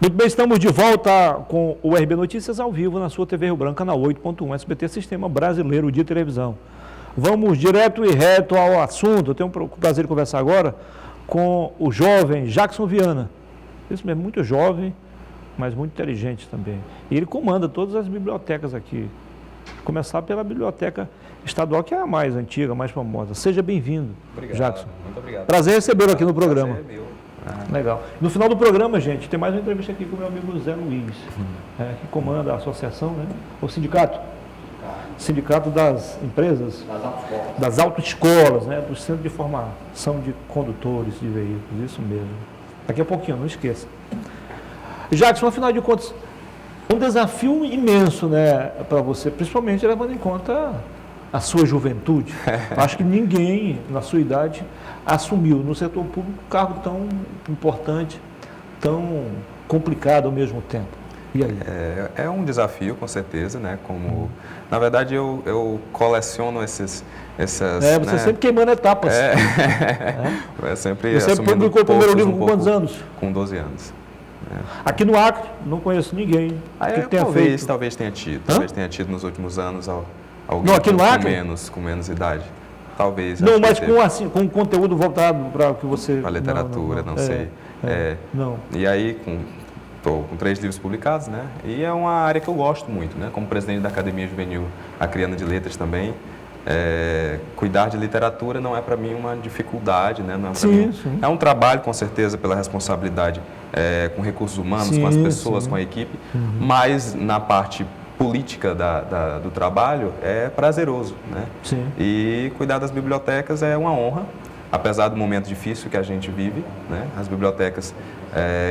Muito bem, estamos de volta com o RB Notícias ao vivo na sua TV Rio Branco, canal 8.1 SBT, Sistema Brasileiro de Televisão. Vamos direto e reto ao assunto. Eu tenho o prazer de conversar agora com o jovem Jackson Viana. Isso mesmo, muito jovem, mas muito inteligente também. E ele comanda todas as bibliotecas aqui. Começar pela Biblioteca Estadual, que é a mais antiga, a mais famosa. Seja bem-vindo, Jackson. Muito obrigado. Prazer recebê-lo aqui no programa. Prazer é meu. Legal. No final do programa, gente, tem mais uma entrevista aqui com o meu amigo Zé Luiz, que comanda a associação, né? O sindicato das empresas, das autoescolas, né? Do Centro de Formação de Condutores de Veículos, isso mesmo. Daqui a pouquinho, não esqueça. Jackson, afinal de contas, um desafio imenso, né, para você, principalmente levando em conta a sua juventude. Acho que ninguém, na sua idade, assumiu no setor público um cargo tão importante, tão complicado ao mesmo tempo. E aí? É um desafio, com certeza, né? Como, na verdade, eu coleciono essas... você né? sempre queimando etapas. Sempre você publicou o primeiro livro com quantos anos? Com 12 anos. Aqui no Acre, não conheço ninguém que tenha feito. Talvez tenha tido. Talvez tenha tido nos últimos anos alguém não, aqui no Acre? Com menos idade. Talvez. Não, mas com um conteúdo voltado para o que você... Para a literatura, não sei. Não. E aí, estou com 3 livros publicados, né? E é uma área que eu gosto muito, né? Como presidente da Academia Juvenil Acreana de Letras também, cuidar de literatura não é para mim uma dificuldade, né? Não é, sim. É um trabalho, com certeza, pela responsabilidade com recursos humanos, com as pessoas, com a equipe, mas na parte política do trabalho é prazeroso, né? Sim. E cuidar das bibliotecas é uma honra, apesar do momento difícil que a gente vive, né? As bibliotecas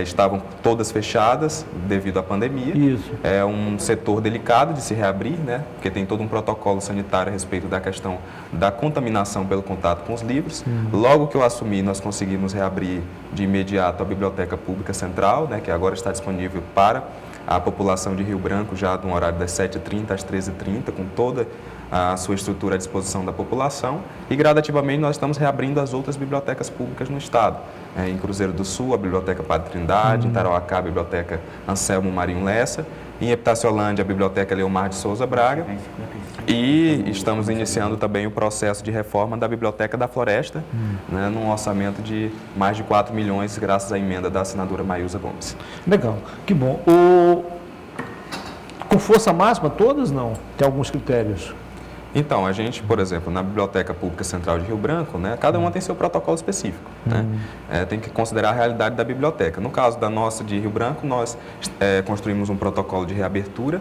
estavam todas fechadas devido à pandemia. Isso. É um setor delicado de se reabrir, né? Porque tem todo um protocolo sanitário a respeito da questão da contaminação pelo contato com os livros. Logo que eu assumi, nós conseguimos reabrir de imediato a Biblioteca Pública Central, né? Que agora está disponível para a população de Rio Branco, já no horário das 7h30 às 13h30, com toda a sua estrutura à disposição da população, e gradativamente nós estamos reabrindo as outras bibliotecas públicas no estado. Em Cruzeiro do Sul, a Biblioteca Padre Trindade, em Tarauacá, a Biblioteca Anselmo Marinho Lessa, em Epitaciolândia, a Biblioteca Leomar de Souza Braga, e estamos iniciando também o processo de reforma da Biblioteca da Floresta, né, num orçamento de mais de 4 milhões, graças à emenda da senadora Maísa Gomes. Legal, que bom. Com força máxima, todas não? Tem alguns critérios? Então, a gente, por exemplo, na Biblioteca Pública Central de Rio Branco, né, cada uma tem seu protocolo específico, né? Tem que considerar a realidade da biblioteca. No caso da nossa de Rio Branco, nós construímos um protocolo de reabertura,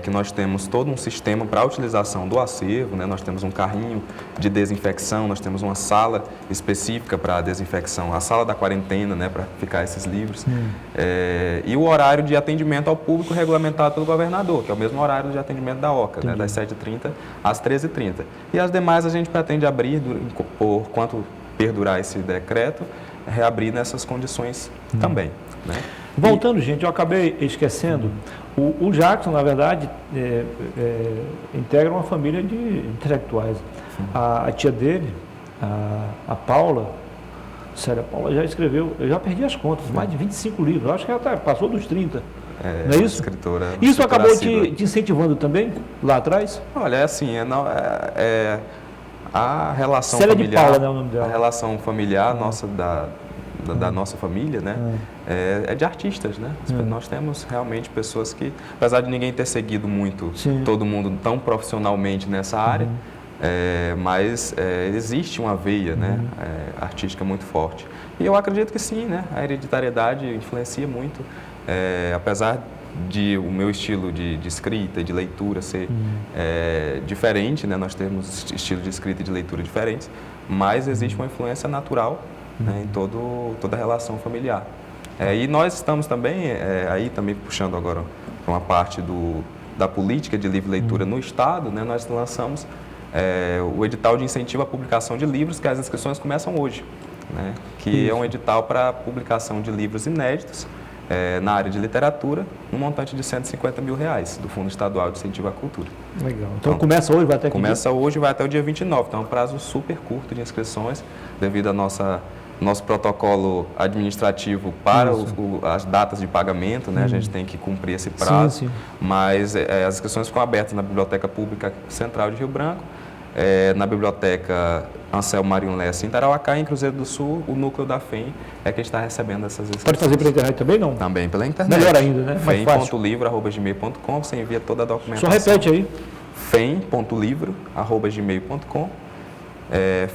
que nós temos todo um sistema para a utilização do acervo, né? Nós temos um carrinho de desinfecção, nós temos uma sala específica para a desinfecção, a sala da quarentena, né, para ficar esses livros, e o horário de atendimento ao público regulamentado pelo governador, que é o mesmo horário de atendimento da OCA, né, das 7h30 às 13h30. E as demais a gente pretende abrir, por quanto perdurar esse decreto, reabrir nessas condições também, né? Voltando, gente, eu acabei esquecendo, o Jackson, na verdade, integra uma família de intelectuais. A tia dele, a Paula, sério, a Paula já escreveu, eu já perdi as contas, mais de 25 livros, eu acho que ela passou dos 30. Não é isso? Isso acabou te incentivando também, lá atrás? Olha, é assim, a relação Célia familiar, de Paula, né, o nome dela. A relação familiar nossa, da nossa família, né, é de artistas, né? Nós temos realmente pessoas que, apesar de ninguém ter seguido muito todo mundo tão profissionalmente nessa área, mas existe uma veia, né, artística muito forte. E eu acredito que sim, né? A hereditariedade influencia muito, apesar de o meu estilo de escrita e de leitura ser diferente, né? Nós temos estilos de escrita e de leitura diferentes, mas existe uma influência natural, né, em toda a relação familiar. E nós estamos também, aí também puxando agora para uma parte da política de livre leitura no Estado, né, nós lançamos o edital de incentivo à publicação de livros, que as inscrições começam hoje, né, que é um edital para publicação de livros inéditos na área de literatura, no montante de R$150 mil do Fundo Estadual de Incentivo à Cultura. Legal. Então começa hoje, vai até que Começa hoje e vai até o dia 29, então é um prazo super curto de inscrições, devido à nossa nosso protocolo administrativo para as datas de pagamento, né? A gente tem que cumprir esse prazo, mas as inscrições ficam abertas na Biblioteca Pública Central de Rio Branco, na Biblioteca Anselmo Marinho Lessa em Tarauacá, em Cruzeiro do Sul, o núcleo da FEM é que está recebendo essas inscrições. Pode fazer pela internet também, não? Também pela internet. Melhor ainda, né? fem.livro@gmail.com, você envia toda a documentação. Só repete aí. fem.livro@gmail.com.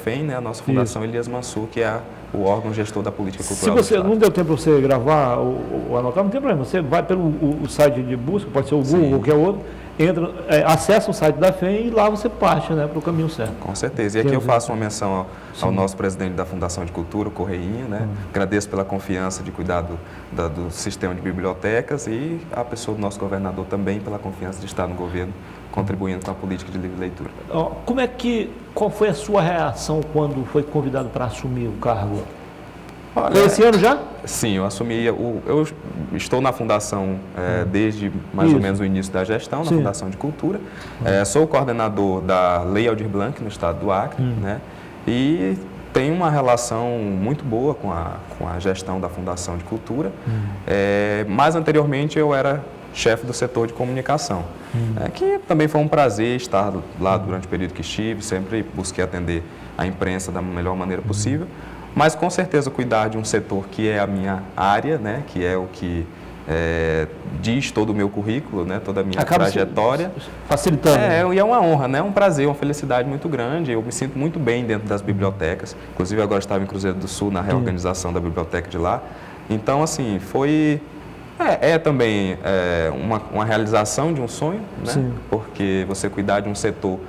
FEM, né, a nossa Fundação Elias Mansur, que é o órgão gestor da política cultural. Se você não deu tempo para você gravar ou anotar, não tem problema. Você vai pelo o site de busca, pode ser o Google ou qualquer outro, entra, acessa o site da FEM e lá você parte, né, para o caminho certo. Com certeza. E aqui eu faço uma menção ao nosso presidente da Fundação de Cultura, o Correinho, né? Agradeço pela confiança de cuidar do sistema de bibliotecas e a pessoa do nosso governador também pela confiança de estar no governo, contribuindo com a política de livre leitura. Qual foi a sua reação quando foi convidado para assumir o cargo? Olha, foi esse ano já? Sim, eu assumi. Eu estou na Fundação desde mais ou menos o início da gestão, na Fundação de Cultura. Sou o coordenador da Lei Aldir Blanc no estado do Acre, né? E tenho uma relação muito boa com a gestão da Fundação de Cultura. Mas anteriormente eu era chefe do setor de comunicação, que também foi um prazer estar lá durante o período que estive, sempre busquei atender a imprensa da melhor maneira possível, mas com certeza cuidar de um setor que é a minha área, né, que é o que diz todo o meu currículo, né, toda a minha trajetória. Facilitando. E é uma honra, né, um prazer, uma felicidade muito grande. Eu me sinto muito bem dentro das bibliotecas, inclusive agora estava em Cruzeiro do Sul na reorganização da biblioteca de lá. Então, assim, foi... também uma realização de um sonho, né? Porque você cuidar de um setor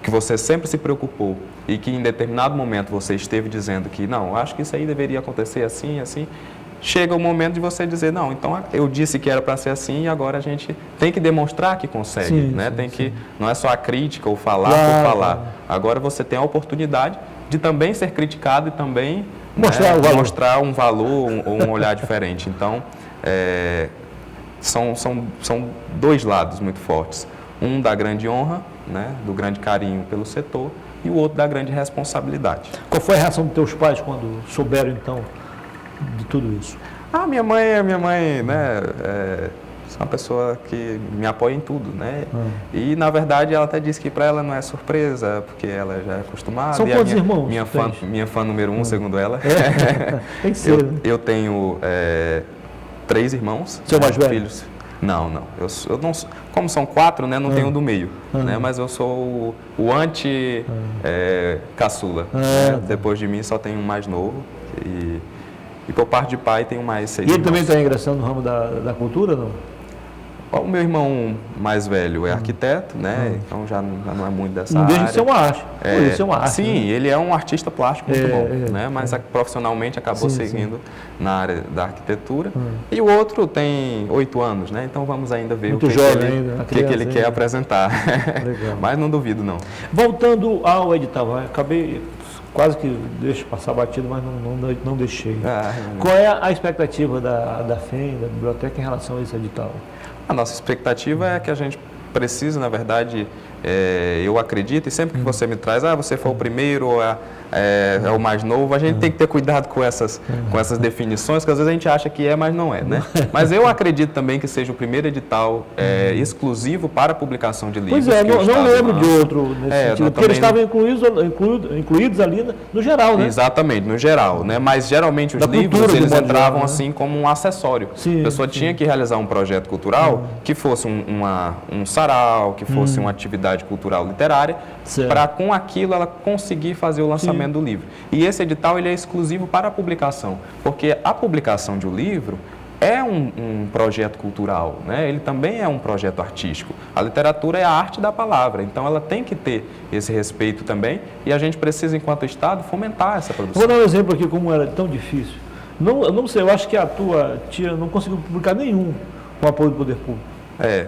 que você sempre se preocupou e que em determinado momento você esteve dizendo que não, acho que isso aí deveria acontecer assim, assim, chega o momento de você dizer, não, então eu disse que era para ser assim e agora a gente tem que demonstrar que consegue, né? Não é só a crítica ou falar por falar. Agora você tem a oportunidade de também ser criticado e também mostrar um valor ou um olhar diferente. Então, são dois lados muito fortes. Um da grande honra, né, do grande carinho pelo setor, e o outro da grande responsabilidade. Qual foi a reação dos teus pais quando souberam, então, de tudo isso? Minha mãe, né, é uma pessoa que me apoia em tudo, né? E, na verdade, ela até disse que para ela não é surpresa, porque ela já é acostumada. São quantos irmãos? Minha fã número 1, segundo ela. Tem que ser, né? Eu tenho 3 irmãos. Seu mais velho? Filhos. Não. Eu não, como são 4, né, não tenho um do meio, né, mas eu sou o anti-caçula. Né? Depois de mim só tem um mais novo e por parte de pai tenho mais 6 irmãos. E ele irmãos. também está ingressando no ramo da cultura, não? O meu irmão mais velho é arquiteto, né? Então já não é muito dessa área. Deixa de ser uma arte. Sim, né? Ele é um artista plástico muito bom, né? Mas profissionalmente acabou seguindo na área da arquitetura. E o outro tem 8 anos, né? Então vamos ainda ver muito o que ele quer apresentar. Mas não duvido, não. Voltando ao edital, acabei quase que deixo passar batido, mas não deixei. Qual é a expectativa da FEM, da biblioteca, em relação a esse edital? A nossa expectativa é que a gente precisa, na verdade, eu acredito, e sempre que você me traz, você foi o primeiro ou é o mais novo, a gente tem que ter cuidado com essas definições, que às vezes a gente acha que mas não é, né? Mas eu acredito também que seja o primeiro edital exclusivo para a publicação de livros. Pois não lembro de outro nesse sentido, porque eles estavam incluídos ali no geral, né? Exatamente, no geral, né? Mas geralmente os livros, eles entravam assim como um acessório. A pessoa tinha que realizar um projeto cultural que fosse um sarau, que fosse uma atividade cultural literária, para com aquilo ela conseguir fazer o lançamento do livro. E esse edital ele é exclusivo para a publicação, porque a publicação de um livro é um projeto cultural, né? Ele também é um projeto artístico. A literatura é a arte da palavra, então ela tem que ter esse respeito também e a gente precisa, enquanto Estado, fomentar essa produção. Vou dar um exemplo aqui como era tão difícil. Eu não sei, eu acho que a tua tia não conseguiu publicar nenhum com apoio do poder público.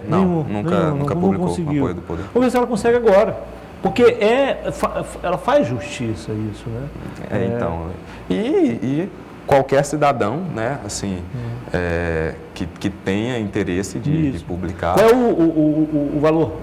Nunca publicou com apoio do poder público. Vamos ver se ela consegue agora. Porque ela faz justiça isso, né? Então, e qualquer cidadão, né, assim, que tenha interesse de publicar. Qual é o valor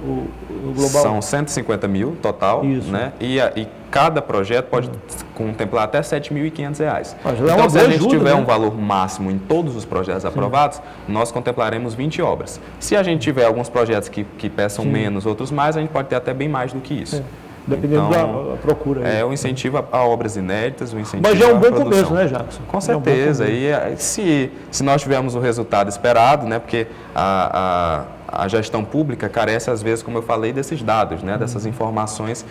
global? São 150 mil total, Isso. né? E cada projeto pode contemplar até R$ 7.500. Então, se a gente ajuda, tiver né? um valor máximo em todos os projetos aprovados, nós contemplaremos 20 obras. Se a gente tiver alguns projetos que peçam menos, outros mais, a gente pode ter até bem mais do que isso. Dependendo da procura. É um incentivo a obras inéditas, um incentivo Mas já é um à bom produção. começo, né, Jackson? Com certeza. E se nós tivermos o resultado esperado, né, porque a gestão pública carece, às vezes, como eu falei, desses dados, né, dessas informações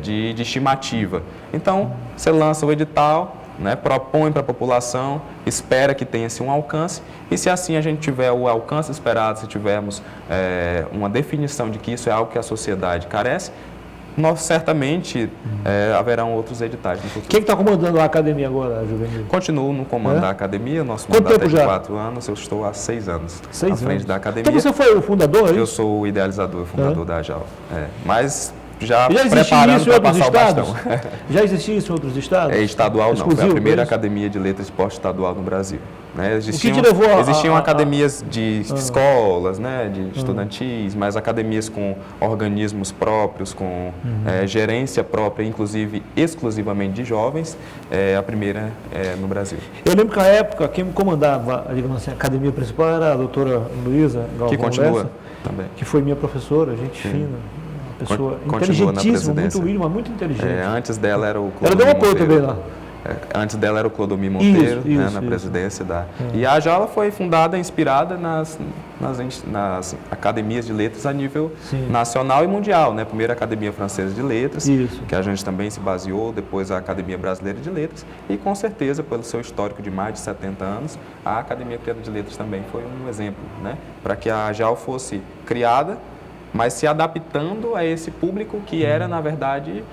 de estimativa. Então, você lança o edital, né, propõe para a população, espera que tenha-se um alcance, e se assim a gente tiver o alcance esperado, se tivermos uma definição de que isso é algo que a sociedade carece, nós certamente haverão outros editais no futuro. Quem está comandando a academia agora, Juvenil? Continuo no comando da academia, nosso Quanto mandato tempo é de já? 4 anos, eu estou há 6 anos à frente da academia. Então você foi o fundador, Eu sou o idealizador e fundador da AJAL. Mas já existia preparando isso em para outros passar estados? o bastão. Já existia isso em outros estados? Estadual não, Exclusivo, foi a primeira isso? academia de letras de porte estadual no Brasil. Né? Existiam academias de escolas, né, de estudantis, mas academias com organismos próprios, com gerência própria, inclusive exclusivamente de jovens, a primeira no Brasil. Eu lembro que na época quem comandava digamos assim, a academia principal era a doutora Luísa Galvão Que continua Lessa, também. que foi minha professora, gente fina. Uma pessoa Continua na inteligentíssima, presidência. muito íntima, muito inteligente. Antes dela era o Ela deu um apoio também lá. Antes dela era o Clodomir Monteiro, Isso. presidência da... E a AJAL foi fundada, inspirada nas academias de letras a nível nacional e mundial, né? Primeiro a Academia Francesa de Letras, que a gente também se baseou, depois a Academia Brasileira de Letras, e com certeza, pelo seu histórico de mais de 70 anos, a Academia Criada de Letras também foi um exemplo, né? Para que a AJAL fosse criada, mas se adaptando a esse público que era, na verdade,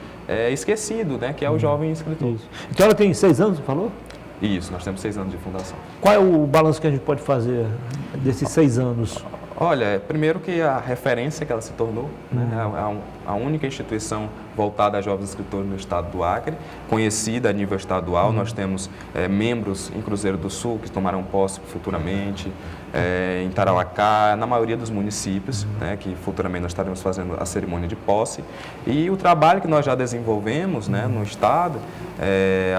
esquecido, né? Que é o jovem escritor. Isso. Então ela tem 6 anos, você falou? Isso, nós temos 6 anos de fundação. Qual é o balanço que a gente pode fazer desses 6 anos? Olha, primeiro que a referência que ela se tornou, né? A única instituição voltada a jovens escritores no estado do Acre, conhecida a nível estadual. Nós temos membros em Cruzeiro do Sul que tomarão posse futuramente, em Tarauacá, na maioria dos municípios, né, que futuramente nós estaremos fazendo a cerimônia de posse. E o trabalho que nós já desenvolvemos, né, no estado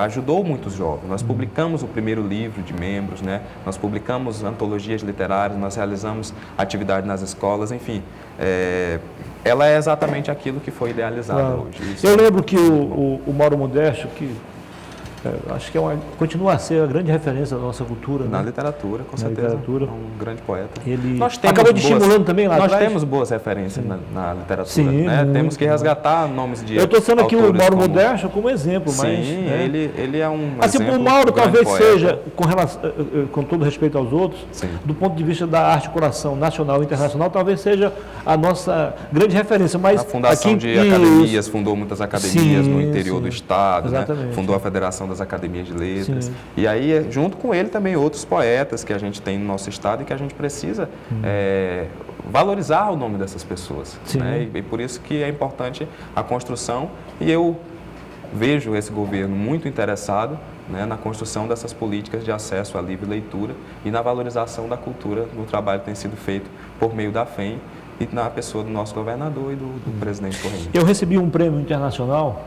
ajudou muitos jovens. Nós publicamos o primeiro livro de membros, né, nós publicamos antologias literárias, nós realizamos atividade nas escolas, enfim. Ela é exatamente aquilo que foi idealizado hoje. Eu lembro que o Mauro Modesto, que acho que continua a ser a grande referência da nossa cultura. Na né? literatura, com certeza. Literatura. É um grande poeta. Ele acabou estimulando também lá Nós atrás. temos boas referências na literatura. Sim, né? Temos que resgatar nomes de Eu estou sendo aqui o Mauro como... Modesto como exemplo, mas... Sim, ele é um assim, exemplo. o Mauro talvez poeta. seja, com todo respeito aos outros, Sim. do ponto de vista da articulação nacional e internacional, talvez seja a nossa grande referência. Mas a fundação aqui, de academias, fundou muitas academias no interior do estado, né? Fundou a Federação das Academias de Letras. E aí, junto com ele, também outros poetas que a gente tem no nosso estado e que a gente precisa valorizar o nome dessas pessoas. Né? E por isso que é importante a construção, e eu vejo esse governo muito interessado, né, na construção dessas políticas de acesso à livre leitura e na valorização da cultura no trabalho que tem sido feito por meio da FEM e na pessoa do nosso governador e do presidente Correia. Eu recebi um prêmio internacional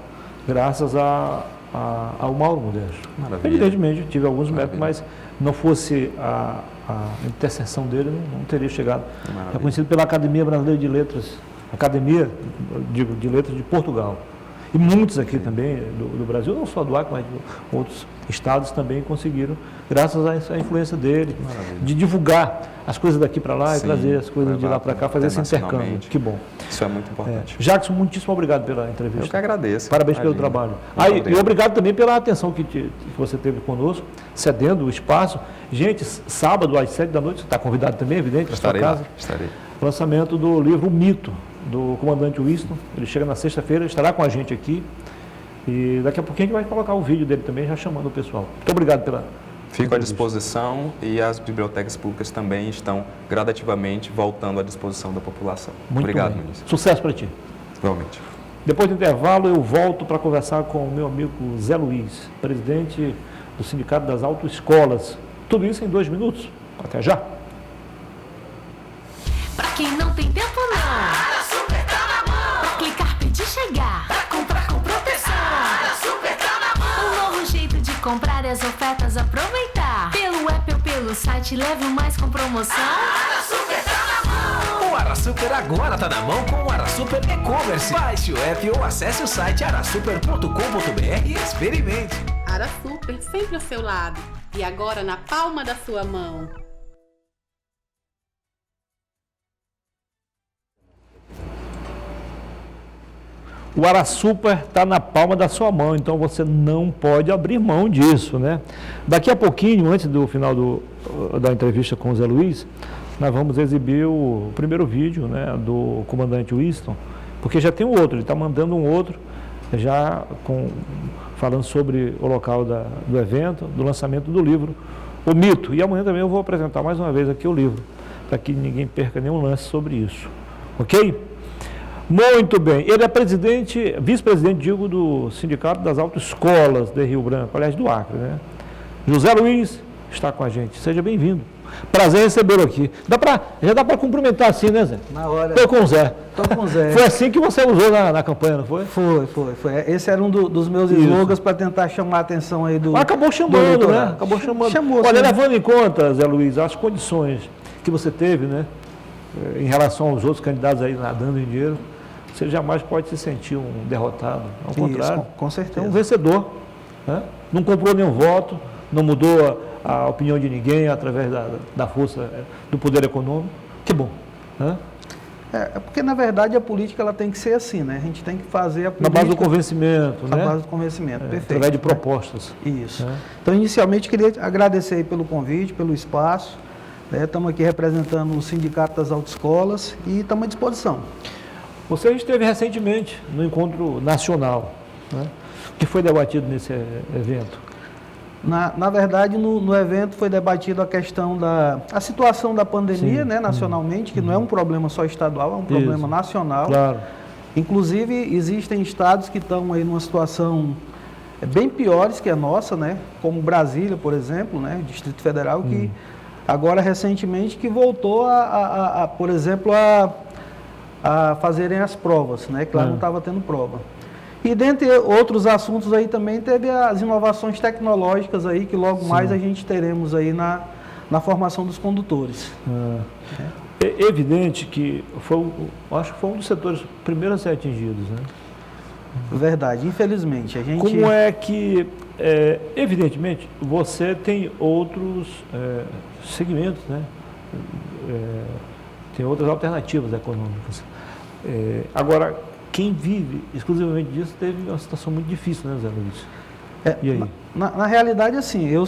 graças ao Mauro Modesto. Maravilha. Evidentemente, tive alguns méritos, mas não fosse a intercessão dele, não teria chegado. Reconhecido pela Academia Brasileira de Letras, Academia de Letras de Portugal. E muitos aqui também do Brasil, não só do Acre, mas de outros estados também conseguiram, graças a essa influência dele, de divulgar as coisas daqui para lá e trazer as coisas de lá para cá, fazer esse intercâmbio. Que bom. Isso é muito importante. Jackson, muitíssimo obrigado pela entrevista. Eu que agradeço. Parabéns pelo trabalho. E obrigado também pela atenção que você teve conosco, cedendo o espaço. Gente, sábado às 7 da noite, você está convidado também, evidente, para sua casa. Estarei. Lançamento do livro O Mito, do comandante Winston. Ele chega na sexta-feira, estará com a gente aqui. E daqui a pouquinho a gente vai colocar o vídeo dele também, já chamando o pessoal. Muito obrigado pela... Fico à disposição, e as bibliotecas públicas também estão gradativamente voltando à disposição da população. Muito obrigado, bem. ministro. Sucesso para ti. Igualmente. Depois do intervalo, eu volto para conversar com o meu amigo Zé Luiz, presidente do Sindicato das Autoescolas. Tudo isso em 2 minutos. Até já. Pra quem não tem tempo, não. comprar e as ofertas aproveitar. Pelo app ou pelo site, leve o mais com promoção. A AraSuper tá na mão! O AraSuper agora tá na mão com o AraSuper E-Commerce. Baixe o app ou acesse o site arasuper.com.br e experimente. AraSuper, sempre ao seu lado. E agora na palma da sua mão. O AraSuper está na palma da sua mão, então você não pode abrir mão disso, né? Daqui a pouquinho, antes do final da entrevista com o Zé Luiz, nós vamos exibir o primeiro vídeo, né, do comandante Winston, porque já tem um outro, ele está mandando um outro, já falando sobre o local do evento, do lançamento do livro, O Mito. E amanhã também eu vou apresentar mais uma vez aqui o livro, para que ninguém perca nenhum lance sobre isso, ok? Muito bem, ele é vice-presidente, digo, do Sindicato das Autoescolas de Rio Branco, aliás, do Acre, né? José Luiz está com a gente, seja bem-vindo. Prazer recebê-lo aqui. Já dá para cumprimentar assim, né, Zé? Na hora. Estou com o Zé. Estou com o Zé. Foi assim que você usou na campanha, não foi? Foi. Esse era um dos meus slogans para tentar chamar a atenção aí do... Mas acabou chamando, né? Acabou chamando. Olha, levando em conta, Zé Luiz, as condições que você teve, né, em relação aos outros candidatos aí nadando em dinheiro, você jamais pode se sentir um derrotado. Ao contrário, com certeza. É um vencedor. Né? Não comprou nenhum voto, não mudou a opinião de ninguém através da força do poder econômico. Que bom. Né? É porque, na verdade, a política ela tem que ser assim, né? A gente tem que fazer a política... Na base do convencimento, Na né? base do convencimento, perfeito. Através de propostas. Isso. Né? Então, inicialmente, queria agradecer pelo convite, pelo espaço. Estamos aqui representando o Sindicato das Autoescolas e estamos à disposição. Você esteve recentemente no encontro nacional, né? O que foi debatido nesse evento? Na verdade, no evento foi debatido a questão a situação da pandemia, né, nacionalmente, que não é um problema só estadual, é um problema nacional. Claro. Inclusive, existem estados que estão aí numa situação bem piores que a nossa, né, como Brasília, por exemplo, né, Distrito Federal, que agora recentemente que voltou por exemplo, a fazerem as provas, né, que lá não estava tendo prova. E dentre outros assuntos aí também teve as inovações tecnológicas aí, que logo mais a gente teremos aí na formação dos condutores. É evidente que acho que foi um dos setores primeiros a ser atingidos, né? Verdade, infelizmente. Como é que, evidentemente, você tem outros segmentos, né? Tem outras alternativas econômicas. Agora, quem vive exclusivamente disso teve uma situação muito difícil, né, Zé Luiz? E aí? Na realidade, assim, eu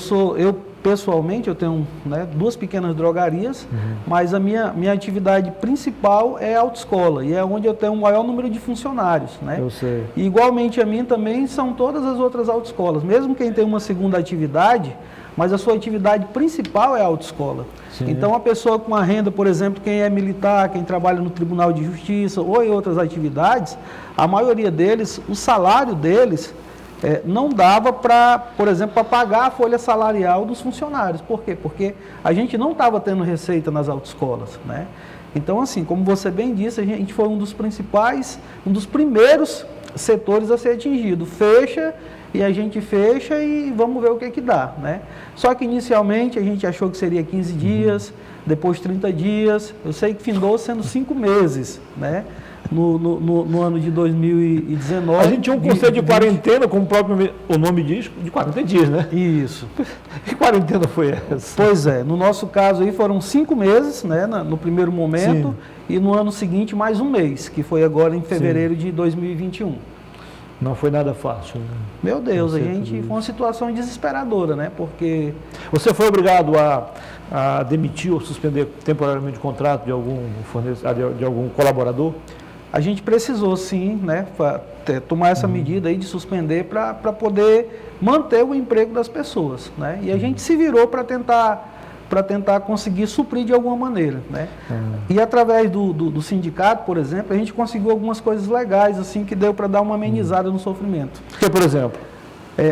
pessoalmente, eu tenho, né, 2 pequenas drogarias, mas a minha atividade principal é a autoescola, e é onde eu tenho o maior número de funcionários, né? Eu sei. E igualmente a mim também são todas as outras autoescolas, mesmo quem tem uma segunda atividade, mas a sua atividade principal é a autoescola. Sim. Então, a pessoa com a renda, por exemplo, quem é militar, quem trabalha no Tribunal de Justiça ou em outras atividades, a maioria deles, o salário deles não dava para, por exemplo, para pagar a folha salarial dos funcionários. Por quê? Porque a gente não estava tendo receita nas autoescolas, né? Então, assim, como você bem disse, a gente foi um dos primeiros setores a ser atingido. Fecha e vamos ver o que dá, né? Só que inicialmente a gente achou que seria 15 dias, depois 30 dias, eu sei que findou sendo 5 meses, né? No ano de 2019. A gente tinha um conceito de quarentena, como o nome diz, de 40 dias, né? Isso. Que quarentena foi essa? Pois é, no nosso caso aí foram 5 meses, né, no primeiro momento, e no ano seguinte mais 1 mês, que foi agora em fevereiro de 2021. Não foi nada fácil, né? Meu Deus, foi uma situação desesperadora, né? Porque... Você foi obrigado a demitir ou suspender temporariamente o contrato de algum colaborador? A gente precisou, sim, né, tomar essa medida aí de suspender para poder manter o emprego das pessoas, né? E a gente se virou para tentar conseguir suprir de alguma maneira, né? E através do sindicato, por exemplo, a gente conseguiu algumas coisas legais, assim, que deu para dar uma amenizada no sofrimento. Que, por exemplo?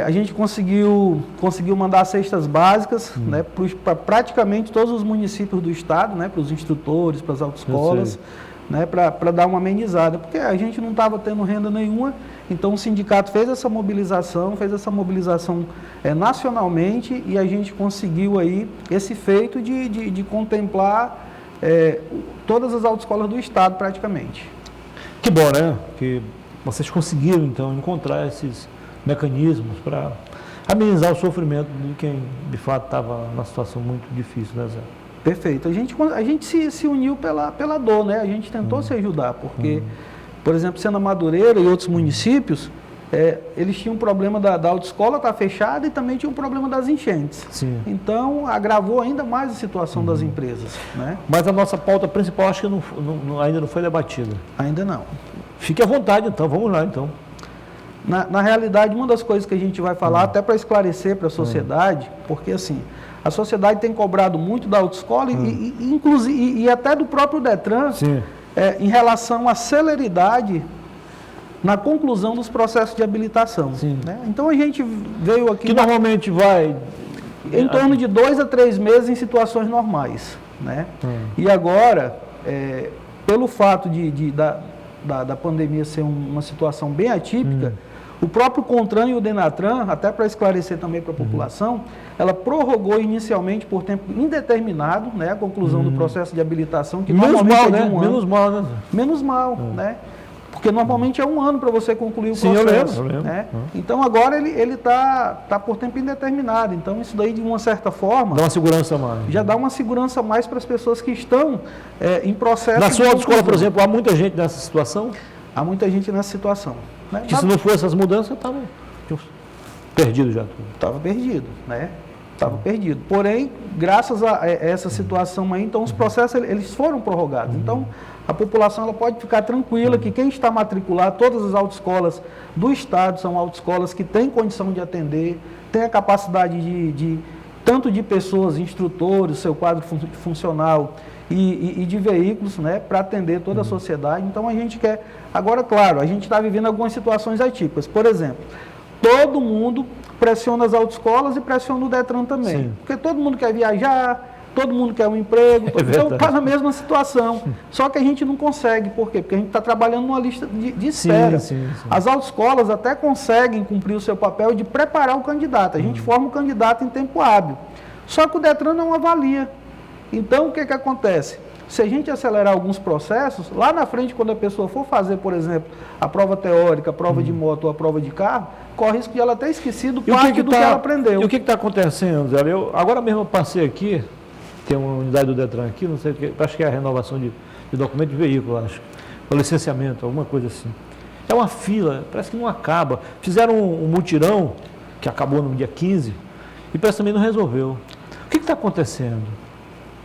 A gente conseguiu mandar cestas básicas, né, para praticamente todos os municípios do estado, né, para os instrutores, para as autoescolas. né, para dar uma amenizada, porque a gente não estava tendo renda nenhuma, então o sindicato fez essa mobilização nacionalmente, e a gente conseguiu aí esse feito de contemplar todas as autoescolas do estado praticamente. Que bom, né? Que vocês conseguiram então encontrar esses mecanismos para amenizar o sofrimento de quem de fato estava numa situação muito difícil, né, Zé? Perfeito. A gente se uniu pela dor, né? A gente tentou se ajudar, porque, por exemplo, sendo a Madureira e outros municípios, eles tinham um problema da autoescola estar fechada e também tinha um problema das enchentes. Sim. Então, agravou ainda mais a situação das empresas, né? Mas a nossa pauta principal acho que ainda não foi debatida. Ainda não. Fique à vontade, então. Vamos lá, então. Na realidade, uma das coisas que a gente vai falar, até para esclarecer para a sociedade, porque assim, a sociedade tem cobrado muito da autoescola e até do próprio Detran em relação à celeridade na conclusão dos processos de habilitação. Né? Então a gente veio aqui... Que normalmente vai... Em torno de 2 a 3 meses em situações normais. Né? E agora, pelo fato da pandemia ser uma situação bem atípica, o próprio CONTRAN e o DENATRAN, até para esclarecer também para a população, ela prorrogou inicialmente por tempo indeterminado, né, a conclusão do processo de habilitação, que normalmente é de um ano. Menos mal, né? Menos mal, né? Porque normalmente é 1 ano para você concluir o Sim, processo. eu lembro. Né? Então agora ele está por tempo indeterminado. Então isso daí, de uma certa forma... Dá uma segurança a mais. Já dá uma segurança a mais para as pessoas que estão em processo... Na sua autoescola, por exemplo, há muita gente nessa situação? Há muita gente nessa situação. Né? Que se não fosse essas mudanças, estava perdido já. Estava perdido, né? Estava perdido. Porém, graças a essa situação aí, então os processos eles foram prorrogados. Então, a população ela pode ficar tranquila que quem está matriculado, todas as autoescolas do estado são autoescolas que têm condição de atender, têm a capacidade tanto de pessoas, instrutores, seu quadro funcional e de veículos, né, para atender toda a sociedade. Então a gente quer... Agora, claro, a gente está vivendo algumas situações atípicas. Por exemplo, todo mundo pressiona as autoescolas e pressiona o Detran também. Sim. Porque todo mundo quer viajar, todo mundo quer um emprego, então está na mesma situação. Só que a gente não consegue. Por quê? Porque a gente está trabalhando numa lista de espera. Sim. As autoescolas até conseguem cumprir o seu papel de preparar o candidato. A gente forma o candidato em tempo hábil. Só que o Detran não avalia. Então, o que acontece? Se a gente acelerar alguns processos, lá na frente, quando a pessoa for fazer, por exemplo, a prova teórica, a prova de moto ou a prova de carro, corre risco de ela ter esquecido parte do que ela aprendeu. E o que está acontecendo, Zé? Agora mesmo eu passei aqui, tem uma unidade do Detran aqui, não sei o que, acho que é a renovação de documento de veículo, acho. O licenciamento, alguma coisa assim. É uma fila, parece que não acaba. Fizeram um mutirão, que acabou no dia 15, e parece que também não resolveu. O que está acontecendo?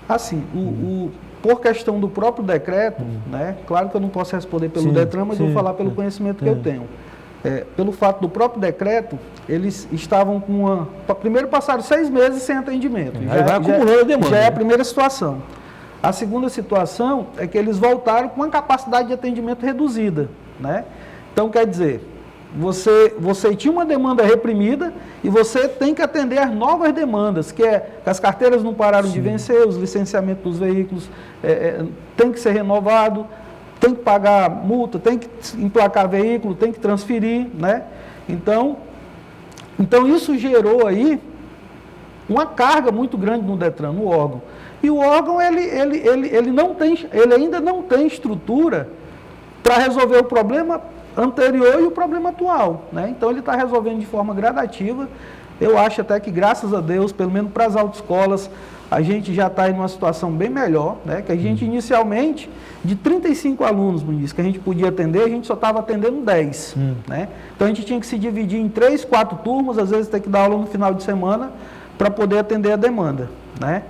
Assim, por questão do próprio decreto, né, claro que eu não posso responder pelo Detran, mas eu vou falar pelo conhecimento que eu tenho. Pelo fato do próprio decreto, eles estavam com primeiro passaram 6 meses sem atendimento. Aí vai acumulando a demanda. Já é a primeira situação. A segunda situação é que eles voltaram com uma capacidade de atendimento reduzida, né? Então, quer dizer, você tinha uma demanda reprimida e você tem que atender às novas demandas, que as carteiras não pararam de vencer, os licenciamentos dos veículos tem que ser renovado, tem que pagar multa, tem que emplacar veículo, tem que transferir, né? Então isso gerou aí uma carga muito grande no Detran, no órgão. E o órgão, ele ainda não tem estrutura para resolver o problema anterior e o problema atual, né? Então ele está resolvendo de forma gradativa. Eu acho até que, graças a Deus, pelo menos para as autoescolas, a gente já está em uma situação bem melhor, né? Que a gente inicialmente, de 35 alunos, Muniz, que a gente podia atender, a gente só estava atendendo 10, né? Então a gente tinha que se dividir em 3, 4 turmas, às vezes ter que dar aula no final de semana para poder atender a demanda, né?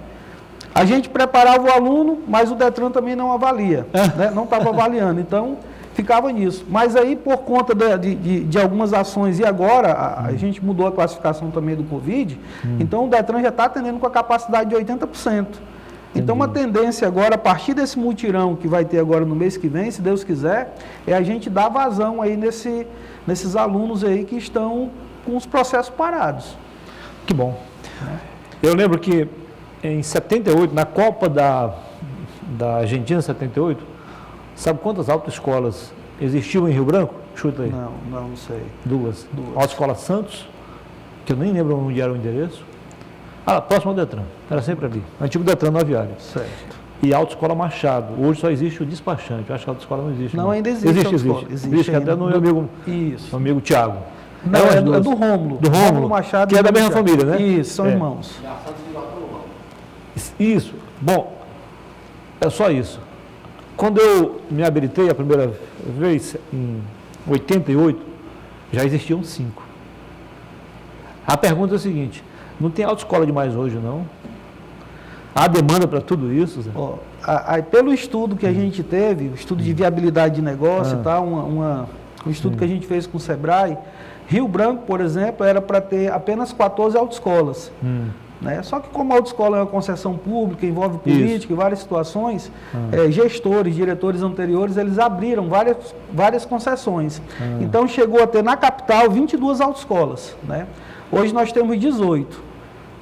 A gente preparava o aluno, mas o Detran também não avalia, né? Não estava avaliando, então ficava nisso. Mas aí, por conta de algumas ações, e agora a gente mudou a classificação também do Covid, então o Detran já está atendendo com a capacidade de 80%. Então, uma tendência agora, a partir desse mutirão que vai ter agora no mês que vem, se Deus quiser, é a gente dar vazão aí nesses alunos aí que estão com os processos parados. Que bom. Eu lembro que em 78, na Copa da Argentina 78, Sabe quantas autoescolas existiam em Rio Branco? Chuta aí. Não sei. Duas. Autoescola Santos, que eu nem lembro onde era o endereço. Próximo ao Detran, era sempre ali. Antigo Detran no Aviário. Certo. E a Autoescola Machado. Hoje só existe o despachante. Eu acho que a autoescola não existe. Não, ainda existe. Existe até no meu amigo, Isso. amigo Tiago. Não, é do Rômulo. Do Rômulo Machado. Que é da mesma família, né? Isso, são irmãos. Isso. Bom, é só isso. Quando eu me habilitei a primeira vez, em 88, já existiam 5. A pergunta é a seguinte, não tem autoescola demais hoje, não? Há demanda para tudo isso, Zé? Pelo estudo que a gente teve, o estudo de viabilidade de negócio e tal, um estudo que a gente fez com o Sebrae, Rio Branco, por exemplo, era para ter apenas 14 autoescolas. Né? Só que como a autoescola é uma concessão pública, envolve política e várias situações, gestores, diretores anteriores, eles abriram várias concessões. Então chegou a ter na capital 22 autoescolas. Né? Hoje nós temos 18.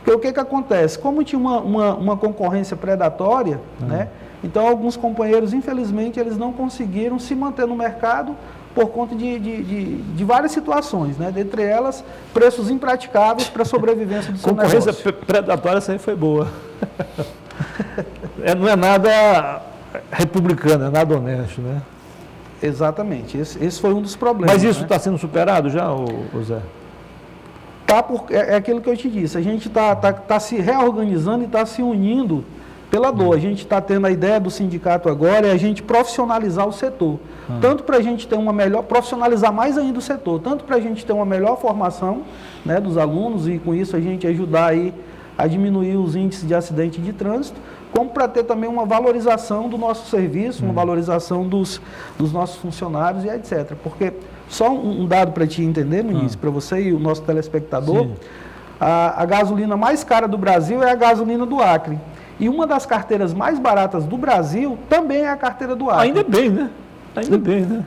Porque o que acontece? Como tinha uma concorrência predatória, né? Então alguns companheiros, infelizmente, eles não conseguiram se manter no mercado por conta de várias situações, né? Dentre elas, preços impraticáveis para a sobrevivência do seu negócio. Concorrência predatória, essa aí foi boa. Não é nada republicano, é nada honesto, né? Exatamente, esse foi um dos problemas. Mas isso está sendo superado já, Zé? É aquilo que eu te disse, a gente está se reorganizando e está se unindo pela dor. A gente está tendo a ideia do sindicato agora é a gente profissionalizar o setor. Tanto para a gente ter profissionalizar mais ainda o setor, tanto para a gente ter uma melhor formação, né, dos alunos e com isso a gente ajudar aí a diminuir os índices de acidente de trânsito, como para ter também uma valorização do nosso serviço, uma valorização dos nossos funcionários e etc. Porque, só um dado para te entender, Muniz, para você e o nosso telespectador, a gasolina mais cara do Brasil é a gasolina do Acre. E uma das carteiras mais baratas do Brasil também é a carteira do Acre. Ainda bem, né? Ainda bem, né?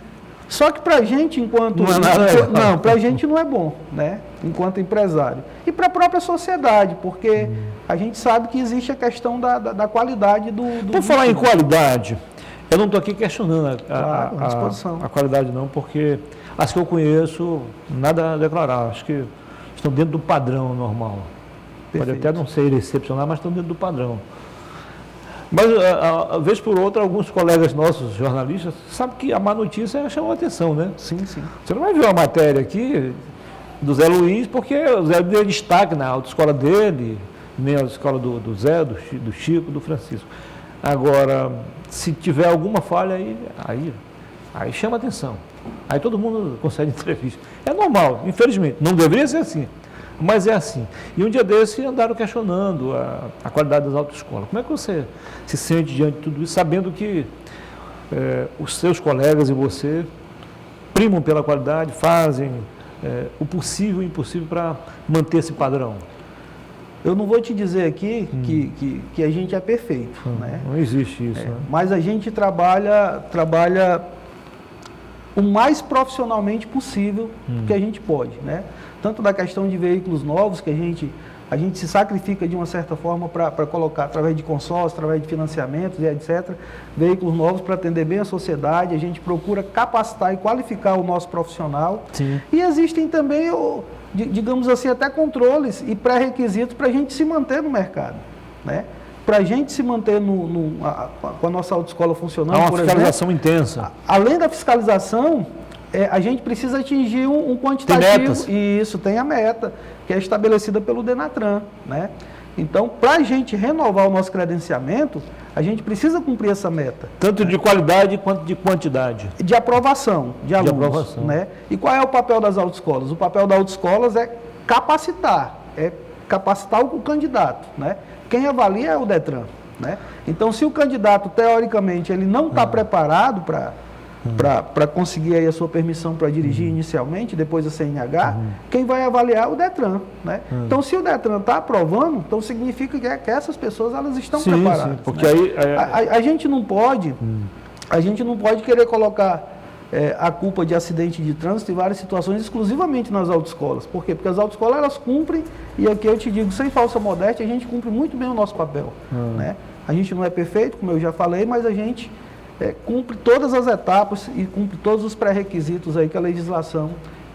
Só que para a gente, enquanto... Não é nada legal. Não, para a gente não é bom, né? Enquanto empresário. E para a própria sociedade, porque a gente sabe que existe a questão da qualidade do... Por falar em qualidade, eu não estou aqui questionando a qualidade não, porque as que eu conheço, nada a declarar. Acho que estão dentro do padrão normal. Perfeito. Pode até não ser excepcional, mas estão dentro do padrão. Mas, vez por outra, alguns colegas nossos, jornalistas, sabem que a má notícia chamou a atenção, né? Sim, sim. Você não vai ver uma matéria aqui do Zé Luiz, porque o Zé deu destaque na autoescola dele, nem a autoescola do Zé, do Chico, do Francisco. Agora, se tiver alguma falha, aí chama a atenção. Aí todo mundo consegue entrevista. É normal, infelizmente. Não deveria ser assim. Mas é assim. E um dia desse andaram questionando a qualidade das autoescolas. Como é que você se sente diante de tudo isso, sabendo que os seus colegas e você primam pela qualidade, fazem o possível e o impossível para manter esse padrão? Eu não vou te dizer aqui que a gente é perfeito, né? Não existe isso. Né? Mas a gente trabalha o mais profissionalmente possível que a gente pode, né? Tanto da questão de veículos novos, que a gente se sacrifica de uma certa forma para colocar, através de consórcios, através de financiamentos e etc., veículos novos para atender bem a sociedade, a gente procura capacitar e qualificar o nosso profissional. Sim. E existem também, digamos assim, até controles e pré-requisitos para a gente se manter no mercado, né? Para a gente se manter com a nossa autoescola funcionando, há uma fiscalização intensa. Além da fiscalização, a gente precisa atingir um quantitativo. Tem metas? E isso, tem a meta, que é estabelecida pelo Denatran, né? Então, para a gente renovar o nosso credenciamento, a gente precisa cumprir essa meta. Tanto de qualidade quanto de quantidade. De aprovação de alunos. De aprovação. Né? E qual é o papel das autoescolas? O papel das autoescolas é capacitar o candidato, né? Quem avalia é o Detran, né? Então, se o candidato, teoricamente, ele não está preparado para conseguir aí a sua permissão para dirigir inicialmente, depois a CNH, quem vai avaliar é o Detran, né? Então, se o Detran está aprovando, então significa que essas pessoas elas estão preparadas. Sim, porque né? aí a gente não pode querer colocar a culpa de acidente de trânsito em várias situações exclusivamente nas autoescolas. Por quê? Porque as autoescolas elas cumprem, e aqui eu te digo, sem falsa modéstia, a gente cumpre muito bem o nosso papel, né? A gente não é perfeito, como eu já falei, mas a gente cumpre todas as etapas e cumpre todos os pré-requisitos aí que a legislação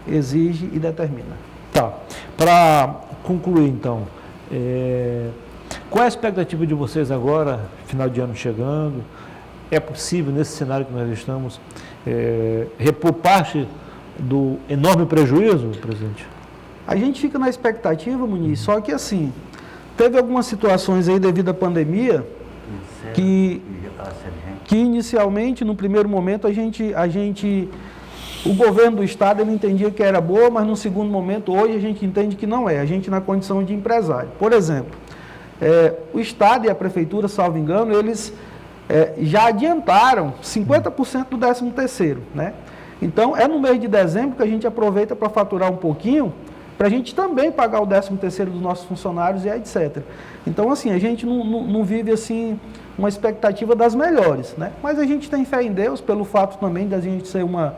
exige e determina. Tá. Para concluir, então, qual é a expectativa de vocês agora, final de ano chegando? É possível, nesse cenário que nós estamos, repor parte do enorme prejuízo, presidente? A gente fica na expectativa, Muniz, só que assim, teve algumas situações aí devido à pandemia que inicialmente, no primeiro momento, o governo do Estado ele entendia que era boa, mas no segundo momento, hoje, a gente entende que não é. A gente na condição de empresário. Por exemplo, o Estado e a Prefeitura, salvo engano, eles já adiantaram 50% do 13º, né? Então, é no mês de dezembro que a gente aproveita para faturar um pouquinho, para a gente também pagar o 13º dos nossos funcionários e etc. Então, assim, a gente não vive, assim, uma expectativa das melhores, né? Mas a gente tem fé em Deus, pelo fato também da gente ser uma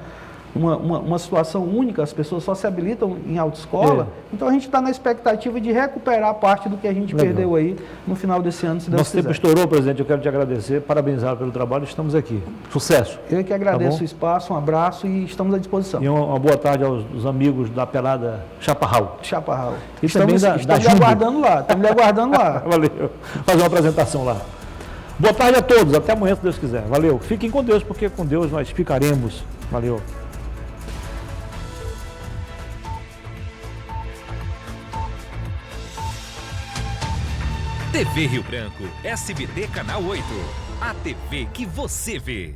situação única, as pessoas só se habilitam em autoescola, então a gente está na expectativa de recuperar parte do que a gente perdeu aí no final desse ano, se Deus quiser. Nosso tempo estourou, presidente, eu quero te agradecer, parabenizar pelo trabalho, estamos aqui. Sucesso. Eu que agradeço o espaço, um abraço e estamos à disposição. E uma boa tarde aos amigos da pelada Chaparral. Chaparral. E estamos lhe aguardando lá, estamos lhe aguardando lá. Valeu. Fazer uma apresentação lá. Boa tarde a todos, até amanhã, se Deus quiser. Valeu. Fiquem com Deus, porque com Deus nós ficaremos. Valeu. TV Rio Branco, SBT Canal 8. A TV que você vê.